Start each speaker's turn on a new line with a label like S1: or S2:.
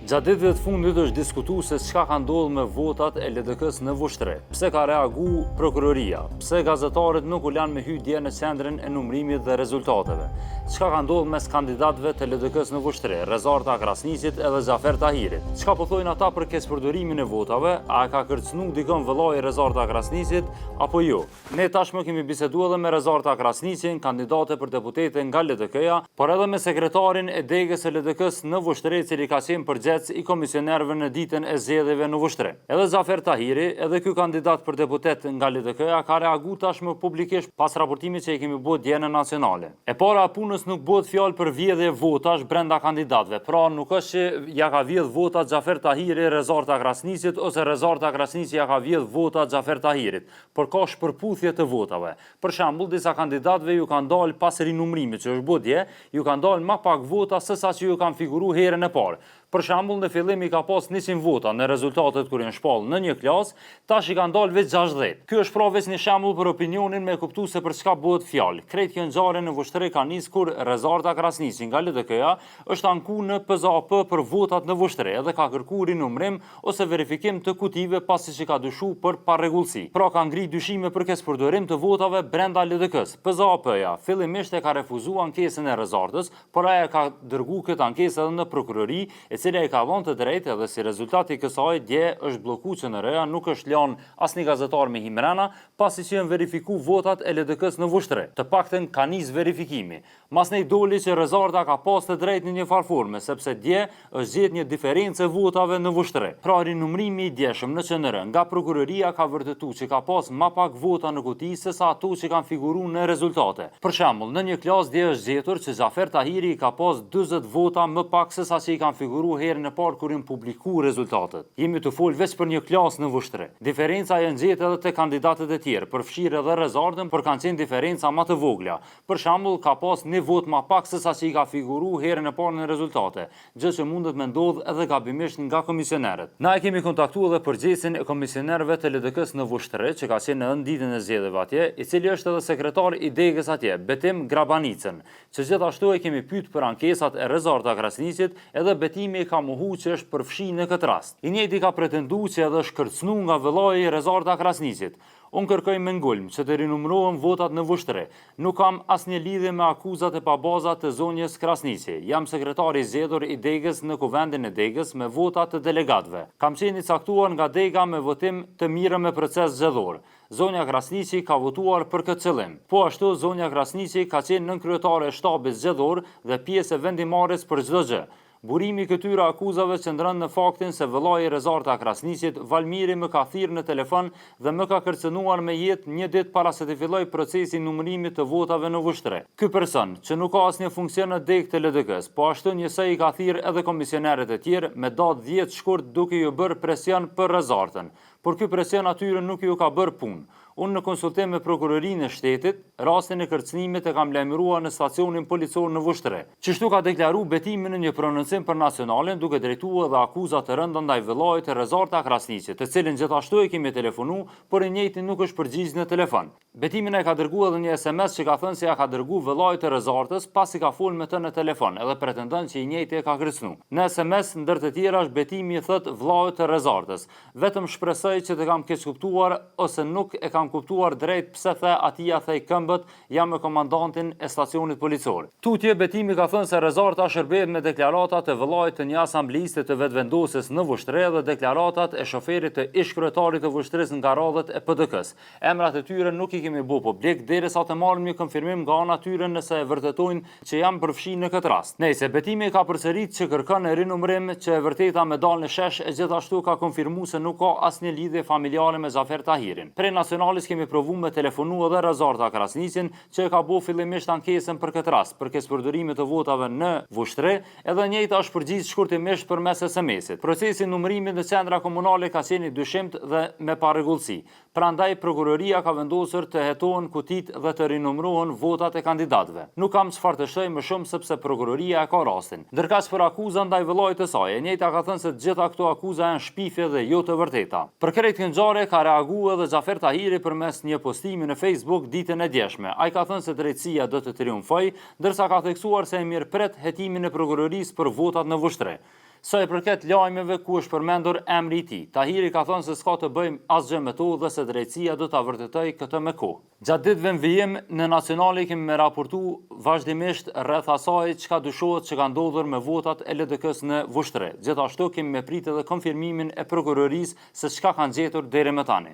S1: Gjatë ditëve të fundit është diskutuar se çka ka ndodhur me votat e LDK-s në Vushtre. Pse ka reaguar prokuroria? Pse gazetarët nuk u lanë me hy dje në qendrën e numërimit dhe rezultateve? Çka ka ndodhur mes kandidatëve të LDK-s në Vushtre, Rezarta Krasniqit edhe Xhafer Tahirit? Çka po thojnë ata për keqpërdorimin e votave? A ka kërcënuar dikon vëllai Rezarta Krasniqit apo jo? Ne tashmë kemi biseduar edhe me Rezarta Krasniqin, kandidate për deputete nga LDK-ja, por edhe me sekretarin e degës së LDK-s në Vushtre, i cili ka qenë përgjegjës i komisionerëve në ditën e zgjedhjeve në Vushtre. Edhe Xhafer Tahiri, edhe ky kandidat për deputet nga LDK-ja ka reaguar tashmë publikisht pas raportimit që i kemi bërë dje në Nacionale. E para punës nuk bëhet fjalë për vjedhje votash brenda kandidatëve. Pra nuk është që ja ka vjedh vota Xhafer Tahiri Rezarta Krasniqit ose Rezarta Krasniqi ja ka vjedh vota Xhafer Tahirit, por ka shpërputhje të votave. Për shembull, disa kandidatëve ju kanë dalë pas rinumërimit që është bërë dje, ju kanë dalë më pak vota se sa që ju kanë figuruar herën e parë. Për shembull, në fillim i ka pas 100 vota në rezultatet kur janë shpallë në një klasë, tash i kanë dalë veç 60. Ky është pra veç një shembull për opinionin me kuptues se për çka bëhet fjalë. Krejt kjo ngjarje në Vushtre ka nis kur Rezarta Krasniqi nga LDK-ja është ankuar në PZAP për votat në Vushtre dhe ka kërkuar rinumërim ose verifikim të kutive pasi që ka dyshuar për parregullsi. Pra ka ngrit dyshime për keqpërdorim të votave brenda LDK-s. PZAP-ja fillimisht e ka refuzuar ankesën e Rezartës, por ajo ka dërguar këtë ankesë edhe në prokurori, e cila i ka vënë të drejtë edhe si rezultati i kësaj dje është bllokuar QNR-ja, nuk është lënë asnjë gazetar me himrena, pasi që janë verifikuar votat e LDK-s në Vushtre. Të paktën ka nis verifikimi. Masnej doli që Rezarta ka pas të drejtë në një farforme, sepse dje është gjetur një diferencë votave në Vushtre. Pra rinumërimi i djeshëm në QNR nga prokuroria ka vërtetuar që ka pas më pak vota në kuti se sa ato që kanë figuruar në rezultate. Për shembull, në një klasë dje është gjetur që Xhafer Tahiri ka pas 40 vota më pak se sa që i kanë figuruar herën e parë kur janë publikuar rezultatet. Jemi të fol veç për një klasë në Vushtre. Diferenca janë gjetur edhe te kandidatët e tjerë, përfshirë edhe Rezartën, por kanë qenë diferenca më të vogla. Për shembull, ka pas një vot më pak se sa që i ka figuruar herën e parë në rezultate, gjë që mundet me ndodh edhe gabimisht nga komisionerët. Na e kemi kontaktuar edhe përgjegjësin e komisionerëve të LDK-s në Vushtre, që ka qenë në ditën e zgjedhjeve atje, i cili është edhe sekretar i degës atje, Betim Grabanicën, që gjithashtu e kemi pyet për ankesat e Rezarta Krasniqit, edhe Betimi ka mohu që është përfshi në këtë rast. I njëjti ka pretenduar që edhe është kërcënuar nga vëllai Rezarta Krasniqit. Unë kërkoj me ngulm që të rinumërohen votat në Vushtre. Nuk kam asnjë lidhje me akuzat e pabaza të zonjës Krasniqi. Jam sekretari i zgjedhur i degës në kuvendin e degës me vota të delegatëve. Kam qenë i caktuar nga dega me votim të mirë me proces zgjedhor. Zonja Krasniqi ka votuar për këtë qëllim. Po ashtu zonja Krasniqi ka qenë nënkryetare e shtabit zgjedhor dhe pjesë e vendimarrjes për çdo gjë. Burimi i këtyre akuzave qëndron në faktin se vëllai Rezarta Krasniqit, Valmiri, më ka thirrë në telefon dhe më ka kërcënuar me jetë një ditë para se të fillojë procesi i numërimit të votave në Vushtre. Ky person, që nuk ka asnjë funksion në degë të LDK-s, po ashtu njësoj i ka thirrë edhe komisionerët e tjerë me datë 10 shkurt duke ju bërë presion për Rezartën. Por ky presion atyre nuk ju ka bërë punë. Unë në konsultim me prokurorinë e shtetit, rastin e kërcënimit e kam lajmëruar në stacionin policor në Vushtre. Qështu ka deklaruar Betimi në një prononcim për Nacionalen, duke drejtuar edhe akuza të rënda ndaj vëllait të Rezarta Krasniqit, të cilin gjithashtu e kemi telefonu, por i njëjti nuk është përgjigj në telefon. Betimin e ka dërguar edhe një SMS që ka thënë se ja ka dërguar vëllait të Rezartës pasi ka folur me të në telefon, edhe pretendon që i njëjti e ka kërcënuar. Në SMS ndër të tjera është Betimi i thot vëllait të Rezartës, vetëm shpresoj që të kam keq kuptuar ose nuk e kam kuptuar drejt pse the atia thej këmbët, jam me komandantin e stacionit policor. Tutje Betimi ka thënë se Rezarta shërbehet me deklaratat e vëllait të një asambleiste të vetëvendosjes në Vushtre dhe deklaratat e shoferit të ish kryetarit të Vushtres nga radhët e PDK-s. Emrat e tyre nuk i kemi bërë publik derisa të marrim një konfirmim nga ana tyre nëse e vërtetojnë që janë përfshirë në këtë rast. Nëse Betimi ka përsëritur që kërkon rinumërim që e vërteta me dalë në shesh, e gjithashtu ka konfirmuar se nuk ka asnjë lidhje familjare me Xhafer Tahirin. Prej Nacionalis kemi provuar me telefonu edhe Rezarta Krasniqin, që e ka bërë fillimisht ankesën për këtë rast, për keqpërdorimin të votave në Vushtre, edhe njëjta është përgjigj shkurtimisht përmes SMS-it. Procesi i numërimit në qendra komunale ka qenë i dyshimt dhe me parregullsi. Prandaj prokuroria ka vendosur të hetohen kutit dhe të rinumërohen votat e kandidatëve. Nuk kam çfarë të shoj më shumë sepse prokuroria e ka rastin. Ndërkaq për akuzën ndaj vëllait të saj, e njëjta ka thënë se të gjitha këto akuza janë shpifje dhe jo të vërteta. Për këtë ngjarje ka reaguar edhe Xhafer Tahiri përmes një postimi në Facebook ditën e djeshme. Ai ka thënë se drejtësia do të triumfojë, ndërsa ka theksuar se e mirëpret hetimin e prokurorisë për votat në Vushtre. Sa i përket lajmeve ku është përmendur emri i tij, Tahiri ka thënë se s'ka të bëjmë asgjë me to dhe se drejtësia do ta vërtetoj këtë me kohë. Gjatë ditëve në vijim në Nacionali kemi me raportu vazhdimisht rreth asaj çka dyshohet që ka ndodhur me votat e LDK-s në Vushtre. Gjithashtu kemi me pritë edhe konfirmimin e prokurorisë se çka kanë gjetur deri më tani.